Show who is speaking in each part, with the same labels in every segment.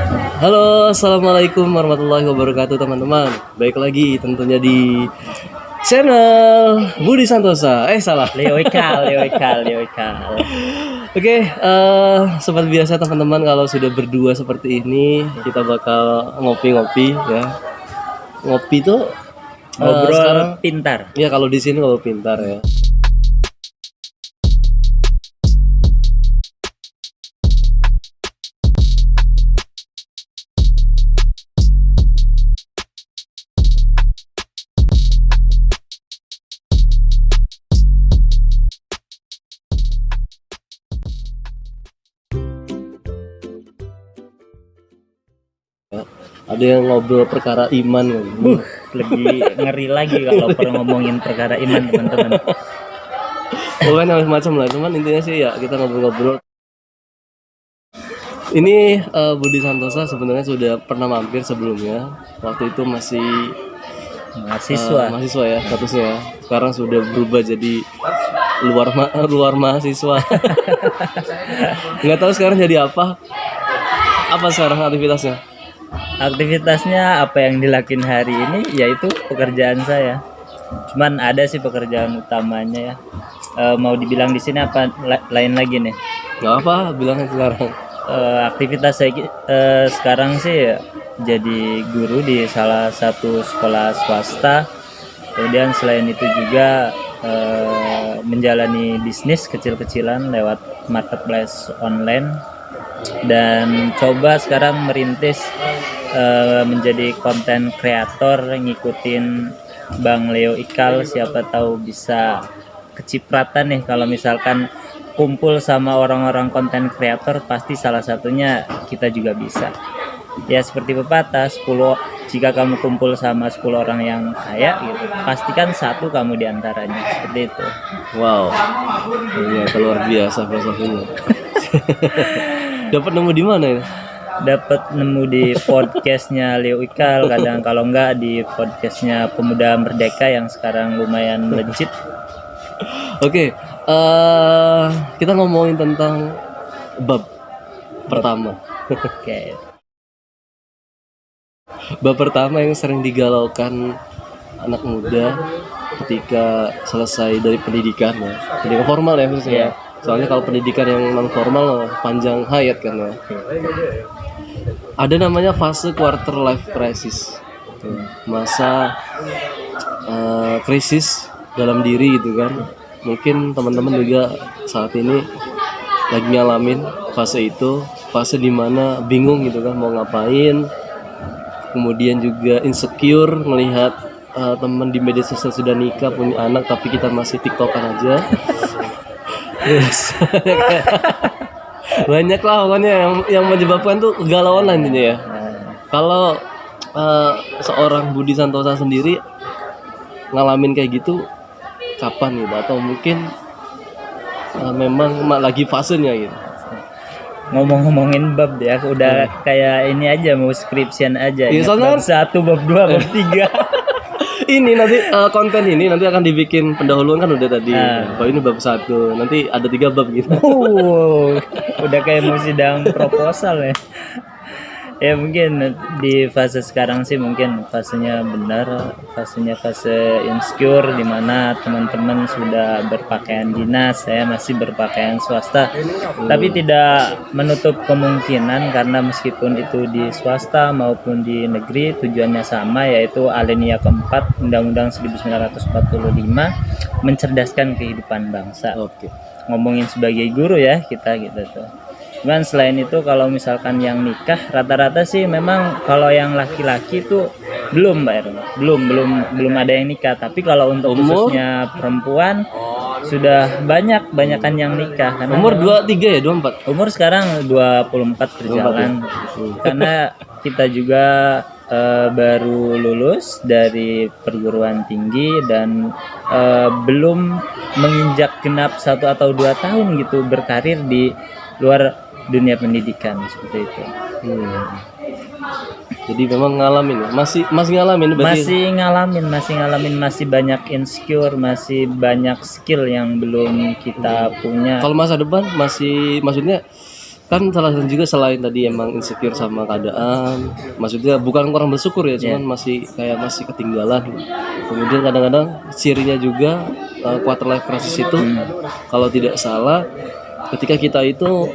Speaker 1: Halo, assalamualaikum warahmatullahi wabarakatuh teman-teman. Baik lagi tentunya di channel Budi Santosa. Salah.
Speaker 2: Leo Ikal.
Speaker 1: Oke, seperti biasa teman-teman, kalau sudah berdua seperti ini kita bakal ngopi-ngopi ya. Ngopi tuh
Speaker 2: Ngobrol
Speaker 1: sekarang
Speaker 2: pintar.
Speaker 1: ya, kalau di sini ngobrol pintar ya. Ada yang ngobrol perkara iman kan.
Speaker 2: Lebih ngeri lagi kalau pernah ngomongin perkara iman, teman-teman.
Speaker 1: Pokoknya macam-macam lah, cuman intinya sih ya kita ngobrol-ngobrol. Ini Budi Santosa sebenarnya sudah pernah mampir sebelumnya. Waktu itu masih mahasiswa ya statusnya ya. Sekarang sudah berubah jadi luar mahasiswa. Nggak tahu sekarang jadi apa. Apa sekarang aktivitasnya?
Speaker 2: Aktivitasnya apa yang dilakuin hari ini yaitu pekerjaan saya. Cuman ada sih pekerjaan utamanya ya. Mau dibilang di sini apa lain lagi nih?
Speaker 1: Nggak apa, bilangnya sekarang.
Speaker 2: Aktivitas saya sekarang sih jadi guru di salah satu sekolah swasta. Kemudian selain itu juga menjalani bisnis kecil-kecilan lewat marketplace online, dan coba sekarang merintis menjadi konten kreator, ngikutin Bang Leo Ikal. Siapa tahu bisa kecipratan nih, kalau misalkan kumpul sama orang-orang konten kreator pasti salah satunya kita juga bisa. Ya seperti pepatah, jika kamu kumpul sama 10 orang yang kaya gitu, pastikan satu kamu diantaranya, seperti itu.
Speaker 1: Wow, iya luar biasa filosofinya. Dapat nemu di mana ya?
Speaker 2: Dapat nemu di podcastnya Leo Ikal, kadang kalau enggak di podcastnya Pemuda Merdeka yang sekarang lumayan legit.
Speaker 1: Oke, kita ngomongin tentang bab pertama.
Speaker 2: Oke.
Speaker 1: Bab pertama yang sering digalaukan anak muda ketika selesai dari pendidikan ya. Pendidikan formal ya khususnya.
Speaker 2: Yeah.
Speaker 1: Soalnya kalau pendidikan yang non formal panjang hayat kan ya. Ada namanya fase quarter life crisis. Masa krisis dalam diri gitu kan. Mungkin teman-teman juga saat ini lagi ngalamin fase itu, fase dimana bingung gitu kan mau ngapain, kemudian juga insecure melihat teman di media sosial sudah nikah, punya anak, tapi kita masih tiktokan aja. Terus banyak lah pokoknya yang menyebabkan tuh kegalauan lah intinya ya. Kalau seorang Budi Santosa sendiri ngalamin kayak gitu kapan gitu, atau mungkin memang lagi fasenya gitu?
Speaker 2: Ngomong-ngomongin bab ya, udah kayak ini aja, mau skripsian aja.
Speaker 1: Ya,
Speaker 2: Bab 1, bab 2, bab 3.
Speaker 1: Ini nanti konten ini nanti akan dibikin pendahuluan kan udah tadi. Oh ini bab 1, nanti ada 3 bab gitu.
Speaker 2: Udah kayak mau sidang proposal ya. Ya mungkin di fase sekarang sih mungkin fasenya benar, fasenya fase insecure, dimana teman-teman sudah berpakaian dinas, saya masih berpakaian swasta. Tapi tidak menutup kemungkinan, karena meskipun itu di swasta maupun di negeri tujuannya sama, yaitu alinea keempat Undang-Undang 1945, mencerdaskan kehidupan bangsa.
Speaker 1: Oke.
Speaker 2: Ngomongin sebagai guru ya kita gitu tuh. Cuman selain itu kalau misalkan yang nikah, rata-rata sih memang kalau yang laki-laki tuh belum Mbak Erna, belum ada yang nikah. Tapi kalau untuk khususnya perempuan sudah banyakan yang nikah. Karena
Speaker 1: umur 23 ya, 24?
Speaker 2: Umur sekarang 24 berjalan. Karena kita juga baru lulus dari perguruan tinggi dan belum menginjak genap 1 atau 2 tahun gitu berkarir di luar dunia pendidikan, seperti itu.
Speaker 1: Jadi memang ngalamin ya, masih ngalamin berarti?
Speaker 2: Masih ngalamin, masih banyak insecure, masih banyak skill yang belum kita punya.
Speaker 1: Kalau masa depan masih, maksudnya kan salah satu juga selain tadi emang insecure sama keadaan, maksudnya bukan kurang bersyukur ya, cuman masih ketinggalan. Kemudian kadang-kadang cirinya juga quarter life crisis itu kalau tidak salah ketika kita itu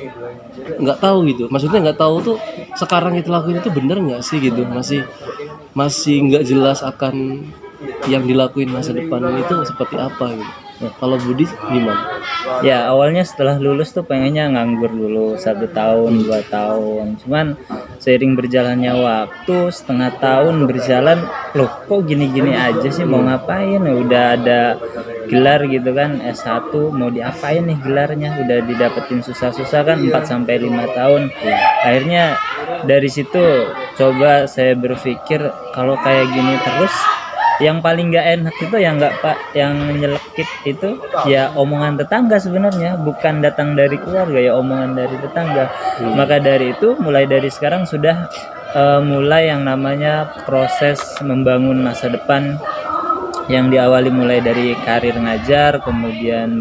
Speaker 1: nggak tahu gitu, maksudnya nggak tahu tuh sekarang kita lakuin itu bener nggak sih gitu, masih nggak jelas akan yang dilakuin masa depan itu seperti apa gitu. Kalau Budi gimana?
Speaker 2: Ya awalnya setelah lulus tuh pengennya nganggur dulu 1 tahun 2 tahun, cuman seiring berjalannya waktu, setengah tahun berjalan, loh kok gini-gini aja sih, mau ngapain, udah ada gelar gitu kan, S1 mau diapain nih gelarnya, udah didapetin susah-susah kan 4-5 tahun. Akhirnya dari situ coba saya berpikir kalau kayak gini terus, yang paling nggak enak itu yang nyelekit itu ya omongan tetangga sebenarnya, bukan datang dari keluarga, ya omongan dari tetangga. Maka dari itu mulai dari sekarang sudah mulai yang namanya proses membangun masa depan yang diawali mulai dari karir ngajar, kemudian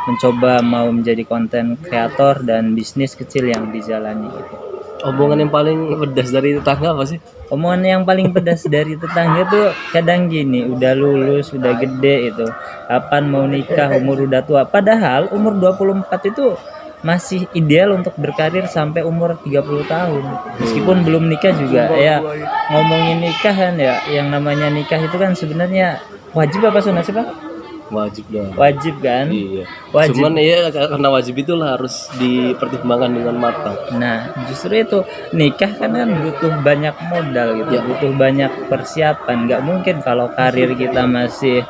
Speaker 2: mencoba mau menjadi konten kreator dan bisnis kecil yang dijalani gitu.
Speaker 1: Omongan yang paling pedas dari tetangga apa sih?
Speaker 2: Omongan yang paling pedas dari tetangga tuh kadang gini, udah lulus, udah gede itu, kapan mau nikah, umur udah tua. Padahal umur 24 itu masih ideal untuk berkarir sampai umur 30 tahun. Meskipun belum nikah juga ya, ngomongin nikah kan ya, yang namanya nikah itu kan sebenarnya wajib apa sunat sih Pak?
Speaker 1: Wajib dong.
Speaker 2: Wajib kan?
Speaker 1: Iya.
Speaker 2: Wajib.
Speaker 1: Cuman ya karena wajib itulah harus dipertimbangkan dengan matang.
Speaker 2: Nah, justru itu nikah kan butuh banyak modal gitu, butuh banyak persiapan. Nggak mungkin kalau karir kita masih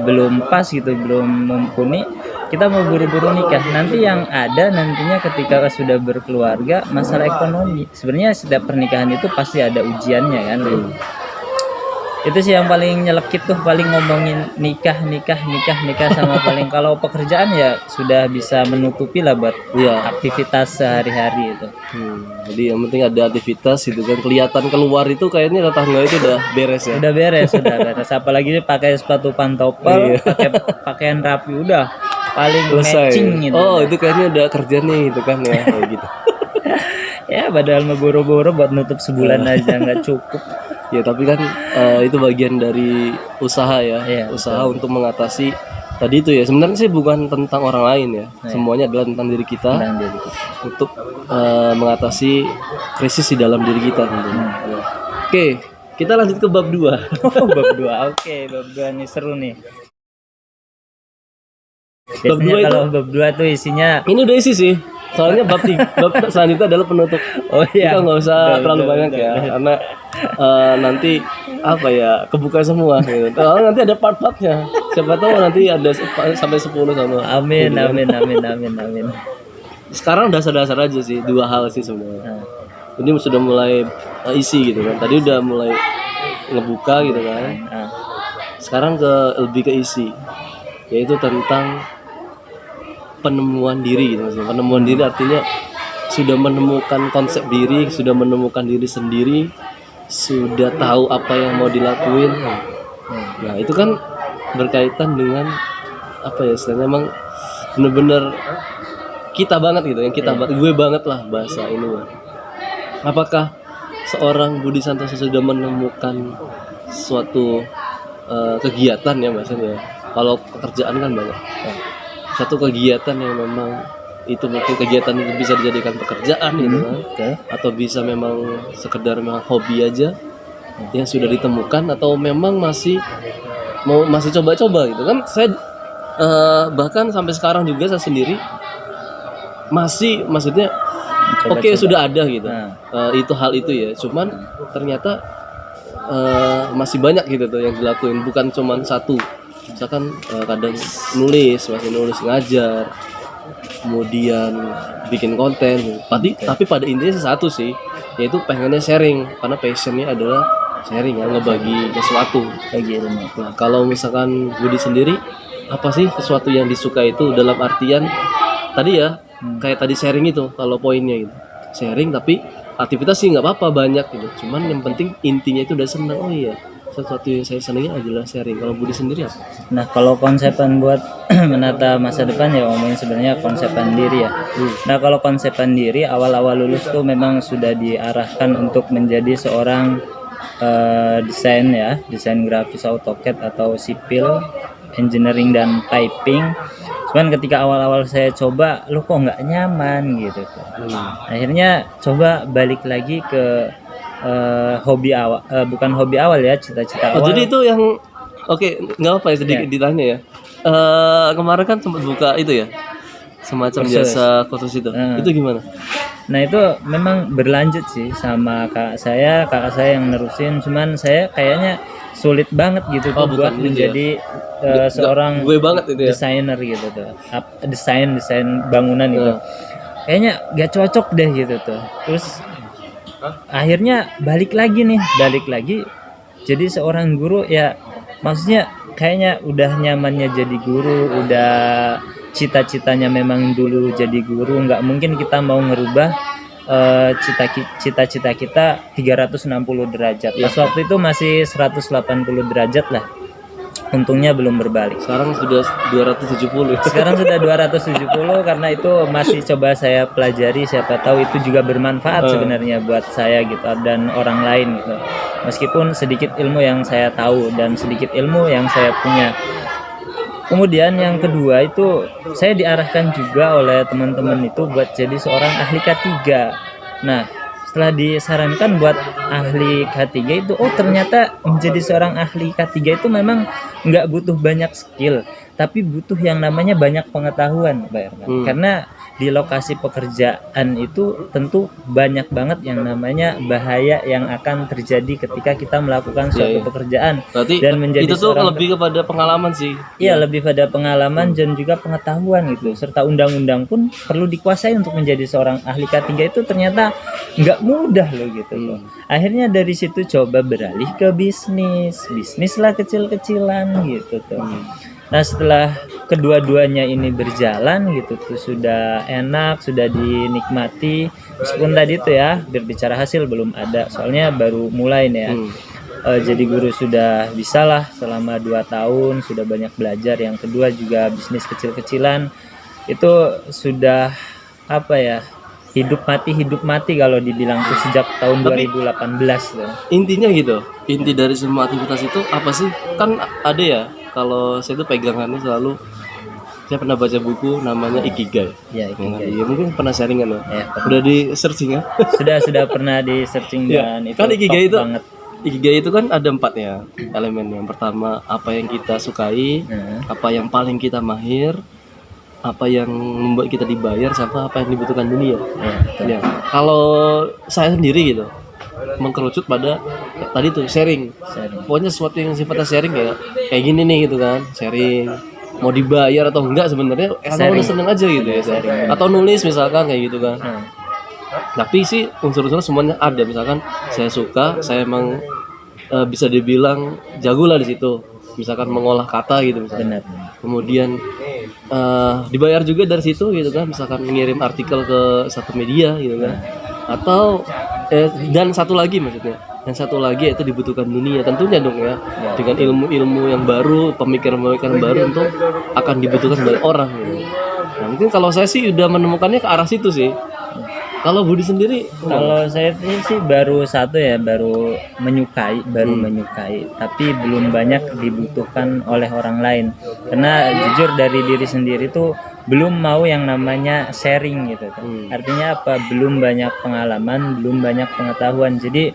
Speaker 2: belum pas gitu, belum mumpuni, kita mau buru-buru nikah. Nanti yang ada nantinya ketika sudah berkeluarga, masalah ekonomi. Sebenarnya setiap pernikahan itu pasti ada ujiannya kan. Itu sih yang paling nyelekit tuh, paling ngomongin nikah sama paling kalau pekerjaan ya sudah bisa menutupi lah buat aktivitas sehari-hari itu.
Speaker 1: Jadi yang penting ada aktivitas gitu kan, kelihatan keluar itu kayaknya tetangga itu udah beres ya.
Speaker 2: Udah beres. Apalagi pakai sepatu pantopel, pakai pakaian rapi, udah paling matching gitu.
Speaker 1: Oh, itu kayaknya udah kerja nih gitu kan ya, kayak gitu.
Speaker 2: Ya padahal mau boro-boro buat nutup sebulan aja nggak cukup.
Speaker 1: Ya tapi kan itu bagian dari usaha ya, usaha
Speaker 2: betul.
Speaker 1: untuk mengatasi tadi itu ya. Sebenarnya sih bukan tentang orang lain ya, semuanya adalah tentang diri kita, untuk mengatasi krisis di dalam diri kita tentunya. Oke, kita lanjut ke bab 2.
Speaker 2: Bab 2, oke, bab 2 nih seru nih.
Speaker 1: Bab 2
Speaker 2: kalau bab 2 tuh isinya
Speaker 1: ini udah isi sih. Soalnya bab selanjutnya adalah penutup. Kita nggak usah terlalu banyak ya, karena nanti apa ya, kebuka semua gitu. Nanti ada part-partnya. Siapa tahu nanti ada sampai 10 sama.
Speaker 2: Amin.
Speaker 1: Sekarang dasar-dasar aja sih, 2 hal sih sebenarnya. Ini sudah mulai isi gitu kan. Tadi udah mulai ngebuka gitu kan. Sekarang lebih ke isi, yaitu tentang penemuan diri gitu maksudnya. Penemuan diri artinya sudah menemukan konsep diri, sudah menemukan diri sendiri, sudah tahu apa yang mau dilakuin. Nah itu kan berkaitan dengan apa ya, istilahnya emang bener-bener kita banget gitu, yang kita gue banget lah bahasa ini ya. Apakah seorang Budi Santoso sudah menemukan suatu kegiatan ya bahasanya? Kalau pekerjaan kan banyak. Satu kegiatan yang memang itu mungkin kegiatan itu bisa dijadikan pekerjaan gitu kan, atau bisa memang sekedar memang hobi aja yang sudah ditemukan, atau memang masih coba-coba gitu kan. Saya bahkan sampai sekarang juga saya sendiri masih, maksudnya sudah ada gitu itu hal itu ya, cuman ternyata masih banyak gitu tuh yang dilakuin, bukan cuman satu. Misalkan kadang masih nulis ngajar, kemudian bikin konten, tapi pada intinya satu sih, yaitu pengennya sharing, karena passionnya adalah sharing ya, ngebagi sesuatu kayak gitu. Nah kalau misalkan Budi sendiri, apa sih sesuatu yang disuka itu dalam artian tadi ya, kayak tadi sharing itu, kalau poinnya gitu sharing, tapi aktivitas sih nggak apa-apa banyak gitu, cuman yang penting intinya itu udah senang. Oh iya, sesuatu yang saya senangi adalah sharing. Kalau Budi sendiri apa?
Speaker 2: Nah, kalau konsepan buat menata masa depan ya ngomongin sebenarnya konsepan diri ya. Nah, kalau konsepan diri awal-awal lulus tuh memang sudah diarahkan untuk menjadi seorang desain grafis AutoCAD atau sipil, engineering dan typing. Cuman ketika awal-awal saya coba, kok nggak nyaman gitu tuh. Akhirnya coba balik lagi ke hobi awal, bukan hobi awal ya, cita-cita
Speaker 1: Oh,
Speaker 2: awal.
Speaker 1: jadi itu yang oke, nggak apa ya sedikit ditanya ya. Kemarin kan sempat buka itu ya, semacam
Speaker 2: Kursus.
Speaker 1: jasa kursus itu. Itu gimana?
Speaker 2: Nah itu memang berlanjut sih sama kakak saya yang nerusin, cuman saya kayaknya sulit banget gitu tuh
Speaker 1: bukan
Speaker 2: buat
Speaker 1: gitu
Speaker 2: menjadi seorang
Speaker 1: Gue banget itu ya.
Speaker 2: desainer gitu tuh, desain bangunan gitu. Kayaknya gak cocok deh gitu tuh. Terus akhirnya balik lagi jadi seorang guru ya, maksudnya kayaknya udah nyamannya jadi guru, udah cita-citanya memang dulu jadi guru, nggak mungkin kita mau ngerubah cita-cita kita 360 derajat. Pas waktu itu masih 180 derajat lah. Untungnya belum berbalik.
Speaker 1: Sekarang sudah 270.
Speaker 2: Sekarang sudah 270 karena itu masih coba saya pelajari, siapa tahu itu juga bermanfaat sebenarnya buat saya gitu dan orang lain gitu. Meskipun sedikit ilmu yang saya tahu dan sedikit ilmu yang saya punya. Kemudian yang kedua itu saya diarahkan juga oleh teman-teman itu buat jadi seorang ahli K3. Nah, setelah disarankan buat ahli K3 itu, ternyata menjadi seorang ahli K3 itu memang nggak butuh banyak skill, tapi butuh yang namanya banyak pengetahuan, Mbak Erman. Karena di lokasi pekerjaan itu tentu banyak banget yang namanya bahaya yang akan terjadi ketika kita melakukan suatu pekerjaan.
Speaker 1: Berarti
Speaker 2: dan menjadi
Speaker 1: itu tuh lebih kepada pengalaman sih.
Speaker 2: Iya, lebih pada pengalaman dan juga pengetahuan gitu, serta undang-undang pun perlu dikuasai untuk menjadi seorang ahli K3 itu ternyata nggak mudah loh gitu loh. Akhirnya dari situ coba beralih ke bisnis lah kecil-kecilan gitu tuh. Nah setelah kedua-duanya ini berjalan gitu tuh sudah enak, sudah dinikmati, meskipun tadi tuh ya berbicara hasil belum ada, soalnya baru mulai nih ya. Jadi guru sudah bisa lah selama 2 tahun, sudah banyak belajar. Yang kedua juga bisnis kecil-kecilan itu sudah apa ya, hidup mati kalau dibilang tuh sejak tahun 2018 tuh.
Speaker 1: Intinya gitu, inti dari semua aktivitas itu apa sih? Kan ada ya, kalau saya tuh pegangannya selalu, saya pernah baca buku namanya Ikigai.
Speaker 2: Ya, Ikigai.
Speaker 1: Ya, mungkin pernah sharing kan?
Speaker 2: Ya,
Speaker 1: udah di searching ya?
Speaker 2: Sudah pernah di searching dan itu
Speaker 1: kan Ikigai itu
Speaker 2: banget.
Speaker 1: Ikigai itu kan ada 4 ya elemen. Yang pertama apa yang kita sukai, apa yang paling kita mahir, apa yang membuat kita dibayar, sama apa yang dibutuhkan dunia. Ya. Kalau saya sendiri gitu mengkerucut pada tadi tuh sharing. Pokoknya sesuatu yang sifatnya sharing ya kayak gini nih gitu kan, sharing. Mau dibayar atau enggak sebenarnya kalau seneng aja gitu ya, sharing. Atau nulis misalkan kayak gitu kan. Tapi sih unsur-unsur semuanya ada. Misalkan saya suka, saya emang bisa dibilang jago lah di situ. Misalkan mengolah kata gitu misalnya. Kemudian dibayar juga dari situ gitu kan. Misalkan mengirim artikel ke satu media gitu kan. Atau dan satu lagi itu dibutuhkan dunia tentunya dong ya. Dengan ilmu-ilmu yang baru, pemikiran-pemikiran baru untuk akan dibutuhkan banyak orang gitu. Nah, mungkin kalau saya sih udah menemukannya ke arah situ sih. Kalau Budi sendiri?
Speaker 2: Kalau saya sih baru menyukai, tapi belum banyak dibutuhkan oleh orang lain. Karena jujur dari diri sendiri tuh belum mau yang namanya sharing gitu. Artinya apa? Belum banyak pengalaman, belum banyak pengetahuan. Jadi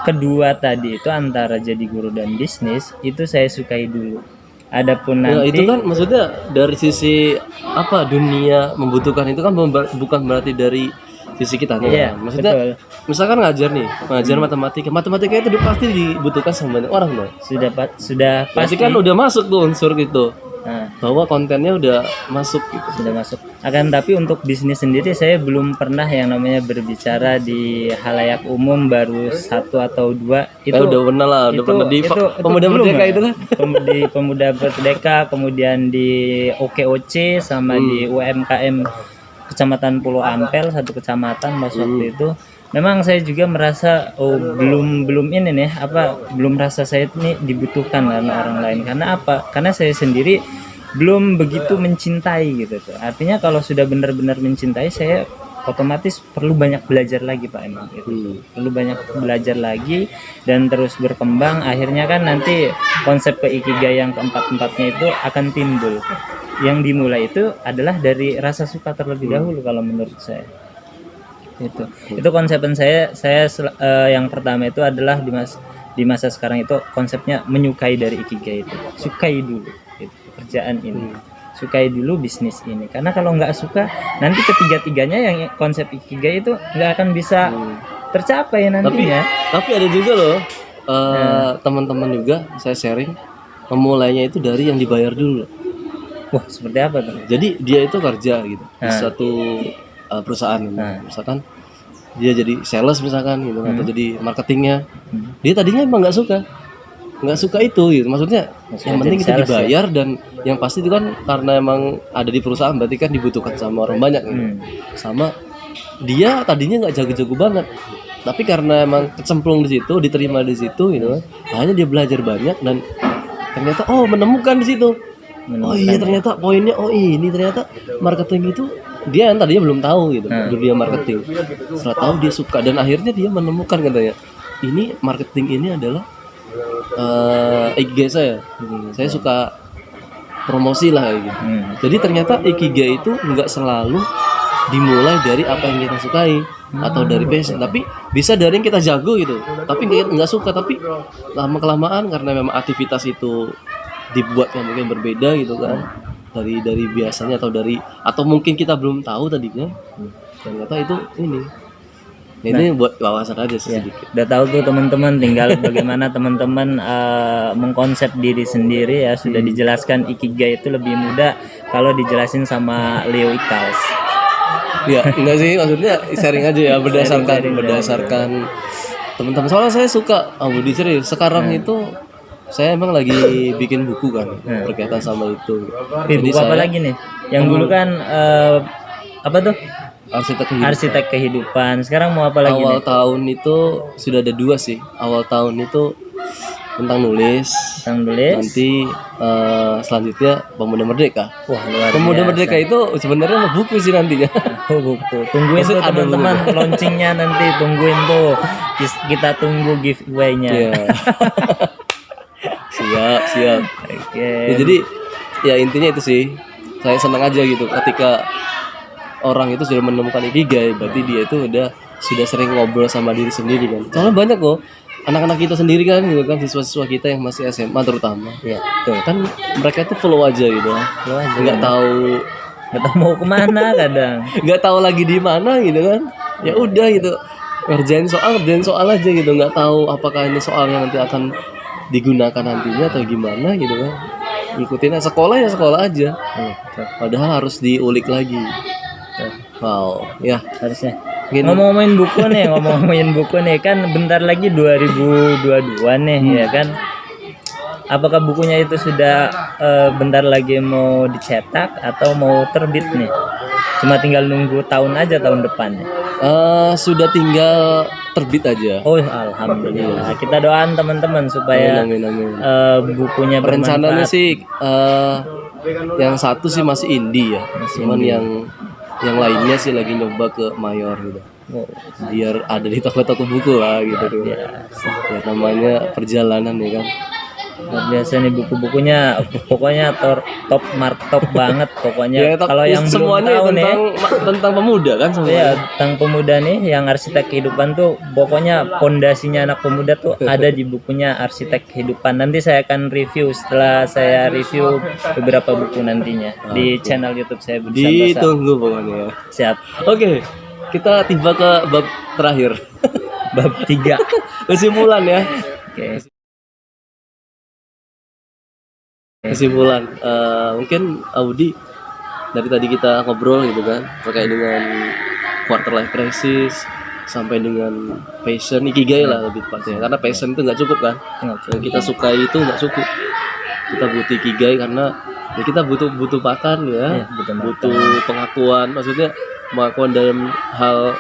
Speaker 2: kedua tadi itu antara jadi guru dan bisnis itu saya sukai dulu. Adapun nanti
Speaker 1: itu kan maksudnya dari sisi apa dunia membutuhkan itu kan bukan berarti dari sisi kita
Speaker 2: iya,
Speaker 1: maksudnya
Speaker 2: betul.
Speaker 1: Misalkan ngajar matematika itu pasti dibutuhkan sama banyak orang loh.
Speaker 2: Sudah
Speaker 1: Berarti
Speaker 2: pasti
Speaker 1: kan udah masuk tuh unsur gitu. Bahwa kontennya udah masuk gitu.
Speaker 2: Sudah masuk. Akan tapi untuk bisnis sendiri saya belum pernah yang namanya berbicara di halayak umum, baru 1 atau 2 itu.
Speaker 1: Udah pernah lah, udah pernah di Pemuda Merdeka itu kan.
Speaker 2: Di Pemuda Merdeka, kemudian di OKOC sama di UMKM Kecamatan Pulau Ampel, satu kecamatan pas waktu itu. Memang saya juga merasa belum ini nih belum rasa saya ini dibutuhkan karena orang lain. Karena apa? Karena saya sendiri belum begitu mencintai gitu tuh. Artinya kalau sudah benar-benar mencintai, saya otomatis perlu banyak belajar lagi Pak emang gitu. Perlu banyak belajar lagi dan terus berkembang. Akhirnya kan nanti konsep ikigai yang keempat-empatnya itu akan timbul. Yang dimulai itu adalah dari rasa suka terlebih dahulu kalau menurut saya. Itu konsepan saya yang pertama itu adalah di masa sekarang itu konsepnya menyukai dari ikigai itu. Sukai dulu gitu, pekerjaan ini. Sukai dulu bisnis ini. Karena kalau nggak suka, nanti ketiga-tiganya yang konsep ikigai itu nggak akan bisa tercapai nantinya.
Speaker 1: Tapi ada juga loh teman-teman juga saya sharing memulainya itu dari yang dibayar dulu.
Speaker 2: Wah, seperti apa tuh?
Speaker 1: Jadi dia itu kerja gitu di suatu perusahaan misalkan dia jadi sales misalkan gitu atau jadi marketingnya. Dia tadinya emang nggak suka itu gitu, maksudnya yang penting kita dibayar ya? Dan yang pasti itu kan karena emang ada di perusahaan berarti kan dibutuhkan sama orang banyak gitu. Sama dia tadinya nggak jago-jago banget, tapi karena emang kecemplung di situ, diterima di situ gitu, akhirnya dia belajar banyak dan ternyata menemukan di situ. Ternyata poinnya ini ternyata marketing itu dia yang tadinya belum tahu gitu dunia marketing. Setelah tahu dia suka dan akhirnya dia menemukan katanya ini marketing ini adalah ikigai saya. Saya suka promosi lah kayak gitu. Jadi ternyata ikigai itu nggak selalu dimulai dari apa yang kita sukai atau dari passion, tapi bisa dari yang kita jago gitu. Tapi nggak suka, tapi lama kelamaan karena memang aktivitas itu dibuat yang mungkin berbeda gitu kan dari biasanya atau mungkin kita belum tahu tadinya ternyata itu ini buat wawasan aja sih sedikit.
Speaker 2: Udah tahu tuh teman-teman, tinggal bagaimana teman-teman mengkonsep diri sendiri ya. Sudah dijelaskan ikigai itu lebih mudah kalau dijelasin sama Leo Ikals.
Speaker 1: Ya enggak sih, maksudnya sharing aja ya berdasarkan teman-teman. Soalnya saya suka Budi serius sekarang itu. Saya emang lagi bikin buku kan berkaitan sama itu.
Speaker 2: Jadi buku apa lagi nih? Yang dulu kan apa tuh? Arsitek kehidupan. Sekarang mau apa lagi?
Speaker 1: Awal tahun itu sudah ada 2 sih. Awal tahun itu tentang nulis. Nanti selanjutnya Pemuda Merdeka.
Speaker 2: Wah, luar
Speaker 1: Pemuda
Speaker 2: biasa.
Speaker 1: Merdeka itu sebenarnya buku sih nantinya.
Speaker 2: Buku. Tungguin tuh teman-teman launchingnya nanti. Tungguin tuh. Kita tunggu giveaway-nya.
Speaker 1: Yeah. Siap.
Speaker 2: Okay.
Speaker 1: Ya, jadi ya intinya itu sih. Saya senang aja gitu ketika orang itu sudah menemukan ikigai, berarti dia itu sudah sering ngobrol sama diri sendiri kan. Soalnya banyak kok anak-anak kita sendiri kan gitu kan, siswa-siswa kita yang masih SMA terutama.
Speaker 2: Ya, betul.
Speaker 1: Kan mereka itu flow aja gitu. Nggak tahu
Speaker 2: mau kemana kadang.
Speaker 1: Nggak tahu lagi di mana gitu kan. Ya udah gitu. Ngerjain soal aja gitu. Nggak tahu apakah ini soalnya nanti akan digunakan nantinya atau gimana gitu kan. Ikutin sekolah aja. Padahal harus diulik lagi. Wow, ya
Speaker 2: harusnya. Ngomongin buku nih kan bentar lagi 2022 nih ya kan. Apakah bukunya itu sudah bentar lagi mau dicetak atau mau terbit nih? Cuma tinggal nunggu tahun depannya.
Speaker 1: Sudah tinggal terbit aja.
Speaker 2: Oh, alhamdulillah. Kita doain teman-teman supaya
Speaker 1: amin.
Speaker 2: Bukunya bermanfaat.
Speaker 1: Rencananya sih yang satu sih masih indie ya. Cuman yang lainnya sih lagi nyoba ke mayor gitu. Biar ada di toko-toko buku lah gitu. Ya namanya perjalanan ya kan.
Speaker 2: Luar biasa nih buku-bukunya, pokoknya top banget pokoknya. Ya, kalau yang
Speaker 1: semuanya
Speaker 2: belum tahu
Speaker 1: tentang pemuda kan semuanya.
Speaker 2: Ya, tentang pemuda nih, yang arsitek kehidupan tuh pokoknya pondasinya anak pemuda tuh ada di bukunya Arsitek Kehidupan. Nanti saya akan review setelah saya review beberapa buku nantinya di channel YouTube saya Budi Santosa.
Speaker 1: Ditunggu pokoknya.
Speaker 2: Siap.
Speaker 1: Oke, kita tiba ke bab terakhir.
Speaker 2: Bab 3.
Speaker 1: Kesimpulan ya.
Speaker 2: Oke.
Speaker 1: Kesimpulan mungkin Audi dari tadi kita ngobrol gitu kan terkait dengan quarter life crisis sampai dengan passion ikigai lah lebih tepatnya, karena passion itu nggak cukup kan, yang kita sukai itu nggak cukup, kita butuh ikigai karena ya kita butuh makan ya, butuh pengakuan, maksudnya pengakuan dalam hal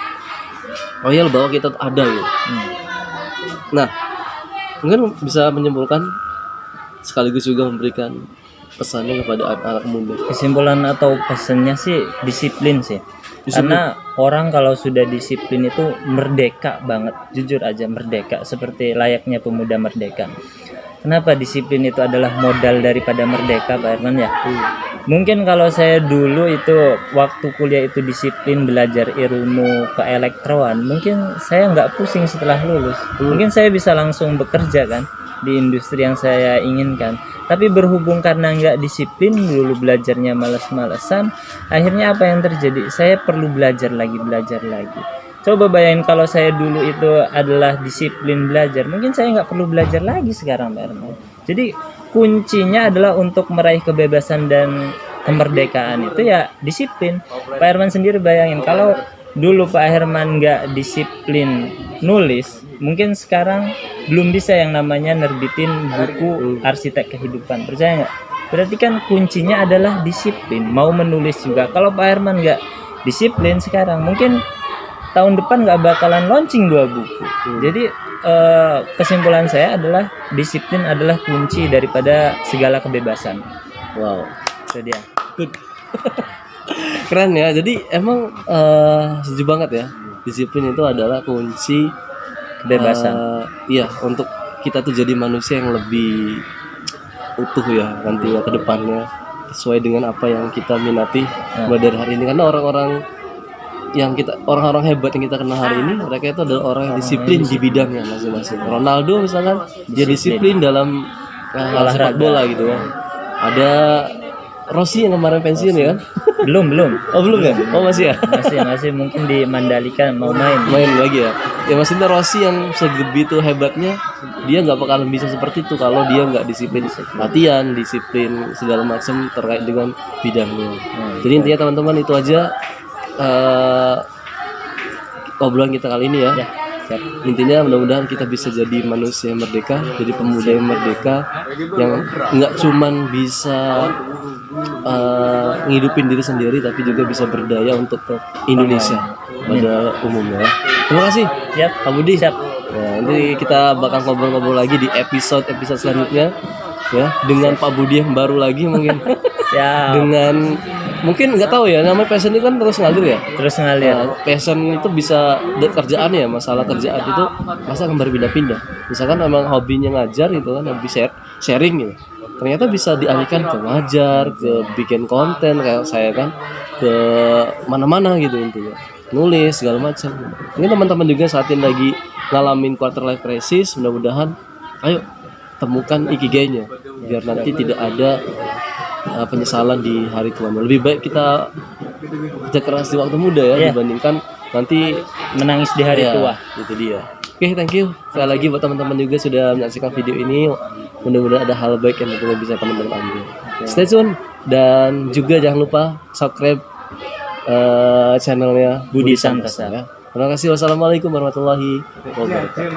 Speaker 1: royal bahwa kita ada gitu. Nah, mungkin bisa menyimpulkan sekaligus juga memberikan pesannya kepada anak-anak muda.
Speaker 2: Kesimpulan atau pesannya sih disiplin sih. Karena orang kalau sudah disiplin itu merdeka banget, jujur aja merdeka, seperti layaknya pemuda merdeka. Kenapa disiplin itu adalah modal daripada merdeka, Pak Herman ya? Mungkin kalau saya dulu itu waktu kuliah itu disiplin belajar ilmu keelektroan, mungkin saya nggak pusing setelah lulus. Mungkin saya bisa langsung bekerja kan di industri yang saya inginkan. Tapi berhubung karena nggak disiplin, dulu belajarnya males-malesan, akhirnya apa yang terjadi? Saya perlu belajar lagi. Coba bayangin kalau saya dulu itu adalah disiplin belajar, mungkin saya nggak perlu belajar lagi sekarang, Pak Herman. Jadi kuncinya adalah untuk meraih kebebasan dan kemerdekaan itu ya disiplin. Pak Herman sendiri bayangin kalau dulu Pak Herman nggak disiplin nulis, mungkin sekarang belum bisa yang namanya nerbitin buku arsitek kehidupan. Percaya nggak? Berarti kan kuncinya adalah disiplin. Mau menulis juga. Kalau Pak Herman nggak disiplin sekarang, mungkin tahun depan nggak bakalan launching 2 buku. Jadi kesimpulan saya adalah disiplin adalah kunci daripada segala kebebasan.
Speaker 1: Wow,
Speaker 2: Itu dia.
Speaker 1: good. Keren ya. Jadi emang setuju banget ya. Disiplin itu adalah kunci
Speaker 2: Kebebasan.
Speaker 1: iya, untuk kita tuh jadi manusia yang lebih utuh ya nantinya ke depannya, sesuai dengan apa yang kita minati mulai dari hari ini. Karena orang-orang hebat yang kita kenal hari ini, mereka itu adalah orang yang disiplin di bidangnya masing-masing. Ronaldo misalkan dia disiplin dalam sepak bola gitu kan. Ada Rossi yang kemarin pensiun ya kan?
Speaker 2: Belum.
Speaker 1: Oh belum ya? Oh masih ya?
Speaker 2: Masih mungkin di Mandalika mau main.
Speaker 1: Main lagi ya? Ya maksudnya Rossi yang sebegitu hebatnya, dia nggak bakalan bisa seperti itu kalau dia nggak disiplin latihan, disiplin segala macam terkait dengan bidangnya. Jadi intinya teman-teman itu aja obrolan kita kali ini ya.
Speaker 2: Siap.
Speaker 1: Intinya mudah-mudahan kita bisa jadi manusia yang merdeka, jadi pemuda yang merdeka, yang nggak cuman bisa ngidupin diri sendiri, tapi juga bisa berdaya untuk Indonesia pada umumnya. Terima kasih.
Speaker 2: Siap.
Speaker 1: Pak Budi.
Speaker 2: Siap.
Speaker 1: Nah, nanti kita bakal ngobrol-ngobrol lagi di episode selanjutnya ya, dengan Pak Budi yang baru lagi mungkin.
Speaker 2: Siap.
Speaker 1: Dengan mungkin nggak tahu ya, namanya passion itu kan terus ngalir ya.
Speaker 2: Terus ngalir.
Speaker 1: Nah, passion itu bisa kerjaan ya, masalah kerjaan itu masa akan berpindah-pindah. Misalkan memang hobinya ngajar gitu kan, hobi sharing gitu. Ternyata bisa dialihkan ke ngajar, ke bikin konten kayak saya kan, ke mana-mana gitu intinya. Nulis segala macam. Ini teman-teman juga saat ini lagi ngalamin quarter life crisis, mudah-mudahan ayo temukan ikigainya biar nanti tidak ada penyesalan di hari tuanya. Lebih baik kita kerja keras di waktu muda ya, dibandingkan nanti
Speaker 2: menangis di hari tua.
Speaker 1: Itu dia. Oke, thank you sekali lagi buat teman-teman juga sudah menyaksikan video ini. Mudah-mudahan ada hal baik yang tentunya bisa teman-teman ambil. Stay tune dan juga jangan lupa subscribe channelnya Budi Santasa ya. Terima kasih. Wassalamualaikum warahmatullahi wabarakatuh.